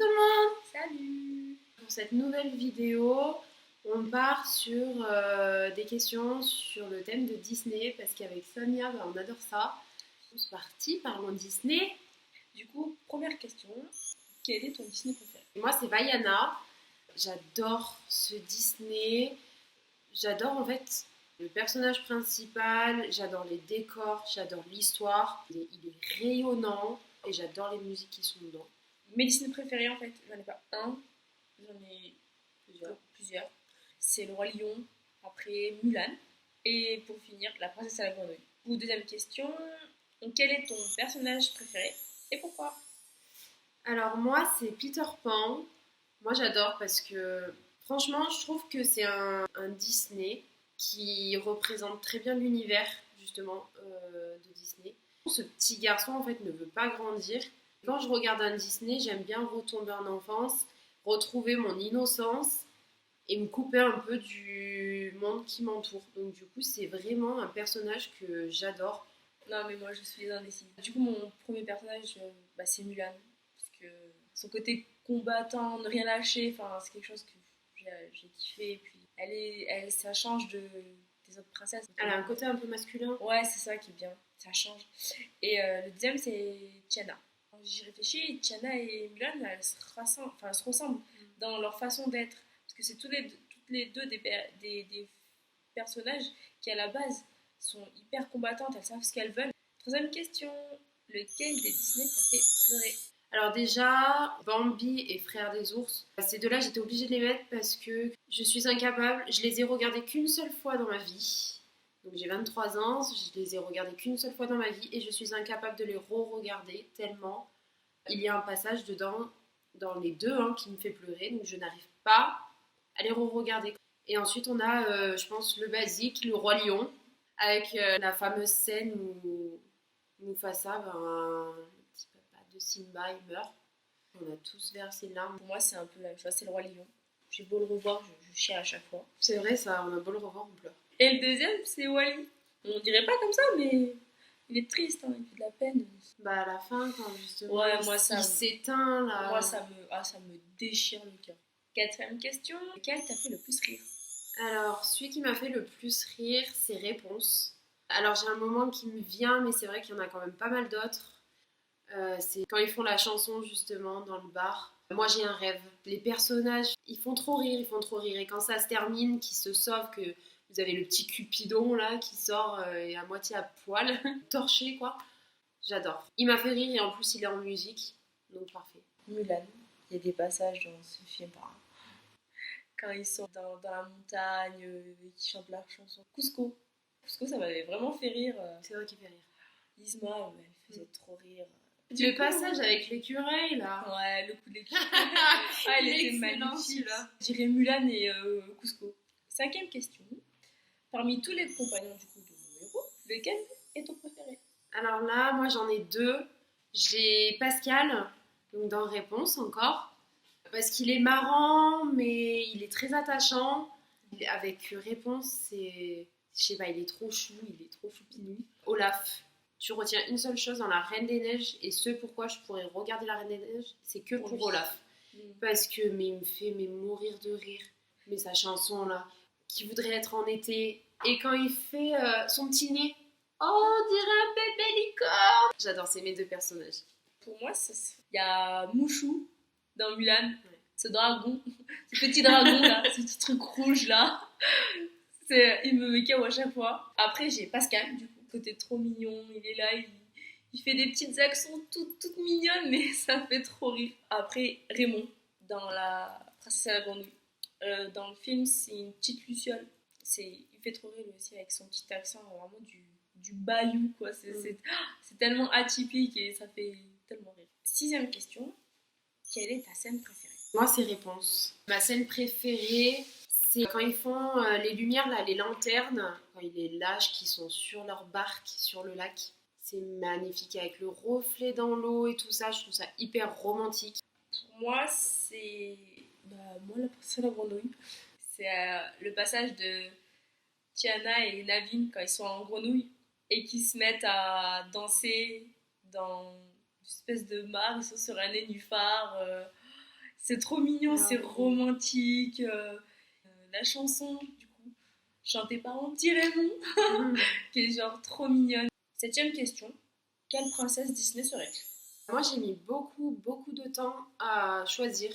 tout le monde! Salut! Pour cette nouvelle vidéo, on part sur des questions sur le thème de Disney parce qu'avec Sonia, on adore ça. C'est parti, parlons Disney. Du coup, première question, quel est ton Disney préféré? Moi, c'est Vaiana. J'adore ce Disney. J'adore en fait le personnage principal, j'adore les décors, j'adore l'histoire. Il est rayonnant et j'adore les musiques qui sont dedans. Mes Disney préférés, en fait, j'en ai pas un, j'en ai plusieurs. C'est le Roi Lion, après Mulan, et pour finir, La Princesse à la Grenouille. Pour deuxième question, quel est ton personnage préféré et pourquoi? Alors moi, c'est Peter Pan. Moi, j'adore parce que franchement, je trouve que c'est un Disney qui représente très bien l'univers justement de Disney. Ce petit garçon en fait ne veut pas grandir. Quand je regarde un Disney, j'aime bien retomber en enfance, retrouver mon innocence et me couper un peu du monde qui m'entoure. Donc du coup, c'est vraiment un personnage que j'adore. Non, mais moi je suis indécise. Du coup, mon premier personnage, c'est Mulan. Parce que son côté combattant, ne rien lâcher, c'est quelque chose que j'ai kiffé. Et puis, ça change des autres princesses. Elle a un côté un peu masculin. Ouais, c'est ça qui est bien. Ça change. Et le deuxième, c'est Tiana. Quand j'y réfléchis, Tiana et Mulan, elles se ressemblent dans leur façon d'être. Parce que c'est toutes les deux des personnages qui, à la base, sont hyper combattantes, elles savent ce qu'elles veulent. Troisième question, lequel des Disney t'a fait pleurer? Alors déjà, Bambi et Frères des ours, ces deux-là, j'étais obligée de les mettre parce que je suis incapable. Je les ai regardés qu'une seule fois dans ma vie. Donc j'ai 23 ans, je les ai regardés qu'une seule fois dans ma vie et je suis incapable de les re-regarder tellement il y a un passage dedans, dans les deux, qui me fait pleurer. Donc je n'arrive pas à les re-regarder. Et ensuite, on a, je pense, le basique, le Roi Lion, avec la fameuse scène où Mufasa, le petit papa de Simba, il meurt. On a tous versé une larme. Pour moi, c'est un peu la même chose, c'est le Roi Lion. J'ai beau le revoir, je chie à chaque fois. C'est vrai, ça, on a beau le revoir, on pleure. Et le deuxième, c'est Wally. On dirait pas comme ça, mais il est triste, il fait de la peine. Bah à la fin, quand justement ouais, moi, il s'éteint là. Moi, ça me déchire le cœur. Quatrième question, lequel t'a fait le plus rire? Alors, celui qui m'a fait le plus rire, c'est Réponse. Alors, j'ai un moment qui me vient, mais c'est vrai qu'il y en a quand même pas mal d'autres. C'est quand ils font la chanson justement dans le bar. Moi, j'ai un rêve. Les personnages, ils font trop rire, ils font trop rire. Et quand ça se termine, qu'ils se sauvent, que vous avez le petit Cupidon là qui sort et à moitié à poil, torché quoi. J'adore. Il m'a fait rire et en plus, il est en musique, donc parfait. Mulan, il y a des passages dans ce film quand ils sont dans la montagne et qu'ils chantent leur chanson. Cusco, ça m'avait vraiment fait rire. C'est vrai qu'il fait rire. Isma, elle faisait trop rire. Le passage avec l'écureuil là. Ouais, le coup de l'écureuil. Elle était magnifique. Je dirais Mulan et Cusco. Cinquième question. Parmi tous les compagnons du coup de nos héros, lequel est ton préféré? Alors là, moi j'en ai deux. J'ai Pascal, donc dans Réponse encore, parce qu'il est marrant, mais il est très attachant. Avec Réponse, je sais pas, il est trop chou, il est trop choupinou. Olaf, tu retiens une seule chose dans La Reine des Neiges, et ce pourquoi je pourrais regarder La Reine des Neiges, c'est que pour Olaf. Parce que mais il me fait mourir de rire. Mais sa chanson là, qui voudrait être en été, et quand il fait son petit nez, oh, on dirait un bébé licorne. J'adore, c'est mes deux personnages. Pour moi, il y a Mouchou dans Mulan, ce dragon, ce petit dragon là, ce petit truc rouge là. Il me met KO à chaque fois. Après, j'ai Pascal, du coup, côté trop mignon, il est là, il fait des petites actions toutes mignonnes, mais ça fait trop rire. Après, Raymond, dans La Princesse à la Grenouille. Dans le film, c'est une petite luciole. Il fait trop rire lui aussi avec son petit accent, vraiment du bayou, quoi. C'est tellement atypique et ça fait tellement rire. Sixième question, quelle est ta scène préférée? Moi, c'est Réponse. Ma scène préférée, c'est quand ils font les lumières, là, les lanternes, quand il les lâchent, qui sont sur leur barque, sur le lac. C'est magnifique, avec le reflet dans l'eau et tout ça, je trouve ça hyper romantique. Pour moi, c'est... moi, La Princesse à la Grenouille. C'est le passage de Tiana et Naveen quand ils sont en grenouille et qui se mettent à danser dans une espèce de mare, ils sont sur un nénuphar. C'est trop mignon, Ah c'est oui. romantique. La chanson, du coup, chantée par mon petit Raymond, qui est genre trop mignonne. Septième question. Quelle princesse Disney serais-tu? Moi, j'ai mis beaucoup, beaucoup de temps à choisir.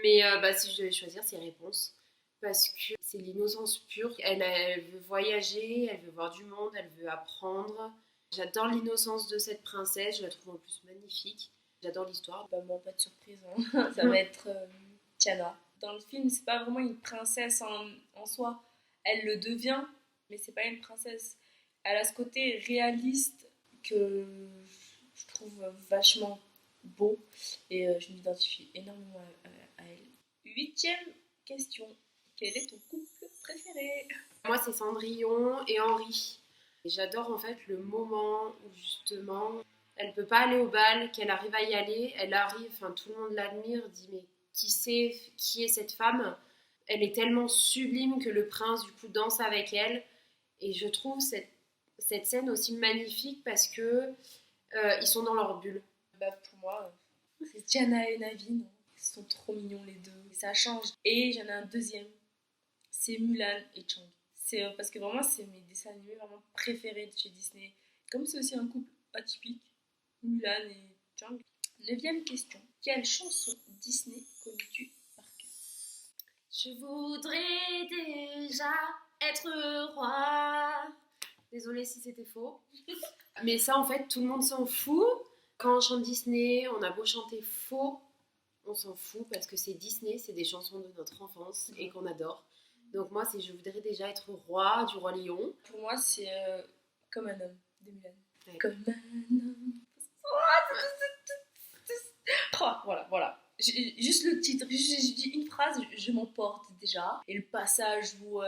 Mais si je devais choisir, c'est réponse. Parce que c'est l'innocence pure. Elle veut voyager, elle veut voir du monde, elle veut apprendre. J'adore l'innocence de cette princesse, je la trouve en plus magnifique. J'adore l'histoire. Bah, moi, pas de surprise, hein. Ça va être Tiana. Dans le film, c'est pas vraiment une princesse en soi. Elle le devient, mais c'est pas une princesse. Elle a ce côté réaliste que je trouve vachement beau et je m'identifie énormément à elle. Huitième question. Quel est ton couple préféré? Moi, c'est Cendrillon et Henri. Et j'adore en fait le moment où justement elle peut pas aller au bal, qu'elle arrive à y aller. Elle arrive, enfin tout le monde l'admire, dit mais qui est cette femme? Elle est tellement sublime que le prince du coup danse avec elle. Et je trouve cette scène aussi magnifique parce que ils sont dans leur bulle. Bah, pour moi, c'est Tiana et Navin. Ils sont trop mignons les deux. Ça change. Et j'en ai un deuxième. C'est Mulan et Chang. C'est parce que vraiment, c'est mes dessins animés vraiment préférés de chez Disney. Comme c'est aussi un couple atypique, Mulan et Chang. Neuvième question. Quelle chanson Disney connais-tu par cœur? Je voudrais déjà être roi. Désolée si c'était faux. Mais ça, en fait, tout le monde s'en fout. Quand on chante Disney, on a beau chanter faux, on s'en fout parce que c'est Disney, c'est des chansons de notre enfance et qu'on adore. Donc moi, c'est je voudrais déjà être roi du roi lion. Pour moi, c'est Comme un homme de Mulan. Ouais. Comme un homme. Oh, voilà. Juste le titre, je dis une phrase, je m'emporte déjà. Et le passage où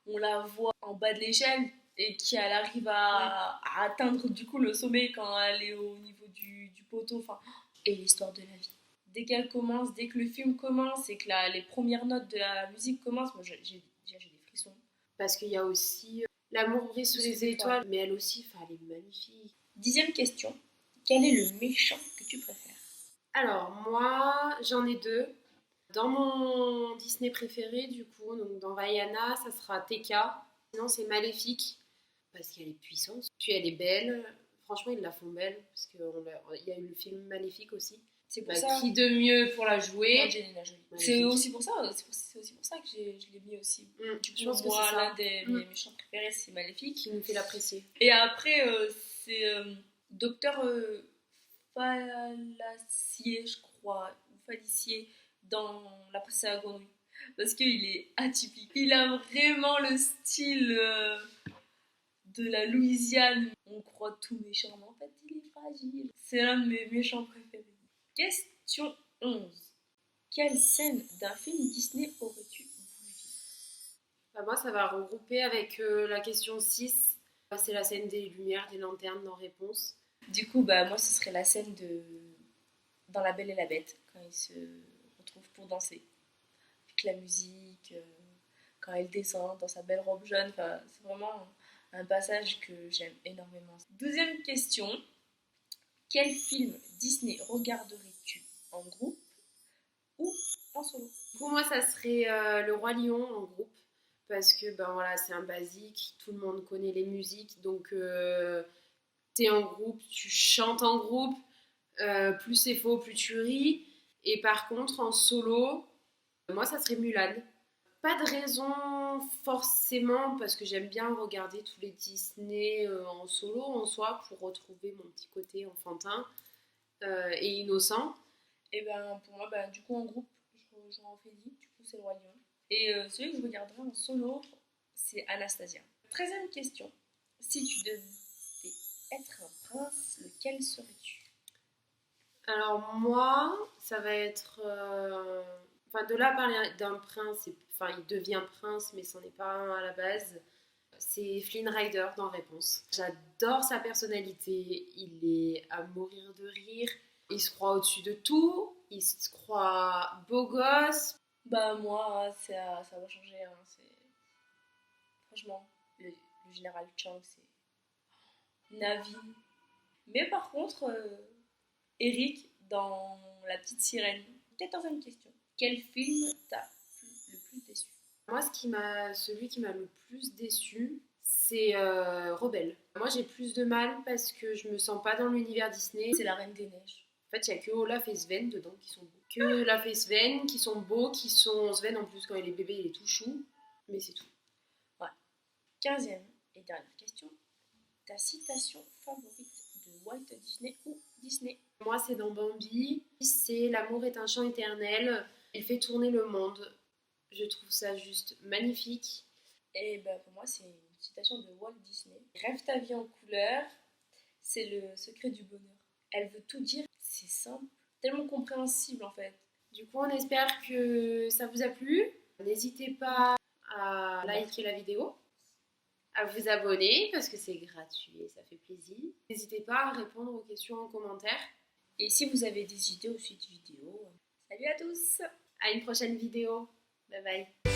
on la voit en bas de l'échelle et qu'elle arrive à atteindre du coup le sommet quand elle est au niveau du poteau. Enfin, et l'histoire de la vie. Dès qu'elle commence, dès que le film commence et que les premières notes de la musique commencent, moi j'ai des frissons. Parce qu'il y a aussi L'amour brise sous les étoiles, mais elle aussi, elle est magnifique. Dixième question. Quel est le méchant que tu préfères? Alors, moi, j'en ai deux. Dans mon Disney préféré, du coup, donc dans Vaiana, ça sera Teka. Sinon, c'est Maléfique, parce qu'elle est puissante. Puis elle est belle. Franchement, ils la font belle, parce qu'il y a eu le film Maléfique aussi. C'est pour ça. Qui de mieux pour la jouer? Angelina Jolie. C'est aussi pour ça que je l'ai mis aussi. Du coup, je pense moi, que l'un des mes méchants préférés, c'est Maléfique. Qui nous fait l'apprécier. Et après, c'est Docteur Falacier, je crois, ou Falicier, dans La princesse à la grenouille. Parce qu'il est atypique. Il a vraiment le style de la Louisiane. On croit tout méchant, mais en fait, il est fragile. C'est l'un de mes méchants préférés. Question 11. Quelle scène d'un film Disney aurais-tu voulu vivre? Moi, ça va regrouper avec la question 6. C'est la scène des lumières, des lanternes dans Réponse. Du coup, moi, ce serait la scène dans La Belle et la Bête, quand ils se retrouvent pour danser. Avec la musique, quand elle descend dans sa belle robe jaune. C'est vraiment un passage que j'aime énormément. Deuxième question. Quel film Disney regarderais-tu en groupe ou en solo? Du coup, moi, ça serait Le Roi Lion en groupe. Parce que voilà, c'est un basique, tout le monde connaît les musiques. Donc, t'es en groupe, tu chantes en groupe. Plus c'est faux, plus tu ris. Et par contre, en solo, moi, ça serait Mulan. Pas de raison forcément, parce que j'aime bien regarder tous les Disney en solo en soi pour retrouver mon petit côté enfantin et innocent. Et pour moi, du coup en groupe, je m'en fais dit, du coup c'est le Roi Lion. Et celui que je regarderai en solo, c'est Anastasia. 13e question. Si tu devais être un prince, lequel serais-tu? Alors moi, ça va être... de là à parler d'un prince, il devient prince, mais c'en est pas un à la base. C'est Flynn Rider dans Réponse. J'adore sa personnalité, il est à mourir de rire. Il se croit au-dessus de tout, il se croit beau gosse. Moi, ça va changer. Hein. Franchement, le général Chang, c'est Navi. Mais par contre, Eric dans La Petite Sirène, 14e question. Quel film t'a le plus déçu? Moi, celui qui m'a le plus déçue, c'est Rebelle. Moi, j'ai plus de mal parce que je me sens pas dans l'univers Disney. C'est La Reine des Neiges. En fait, il n'y a que Olaf et Sven dedans qui sont beaux. Que Olaf et Sven qui sont beaux, qui sont... Sven, en plus, quand il est bébé, il est tout chou. Mais c'est tout. Ouais. 15e et dernière question. Ta citation favorite de Walt Disney ou Disney? Moi, c'est dans Bambi. C'est l'amour est un chant éternel. Il fait tourner le monde. Je trouve ça juste magnifique. Et ben pour moi, c'est une citation de Walt Disney. Rêve ta vie en couleur, c'est le secret du bonheur. Elle veut tout dire, c'est simple, tellement compréhensible en fait. Du coup, on espère que ça vous a plu. N'hésitez pas à liker la vidéo, à vous abonner parce que c'est gratuit et ça fait plaisir. N'hésitez pas à répondre aux questions en commentaire. Et si vous avez des idées aussi de vidéos, salut à tous! À une prochaine vidéo. Bye bye.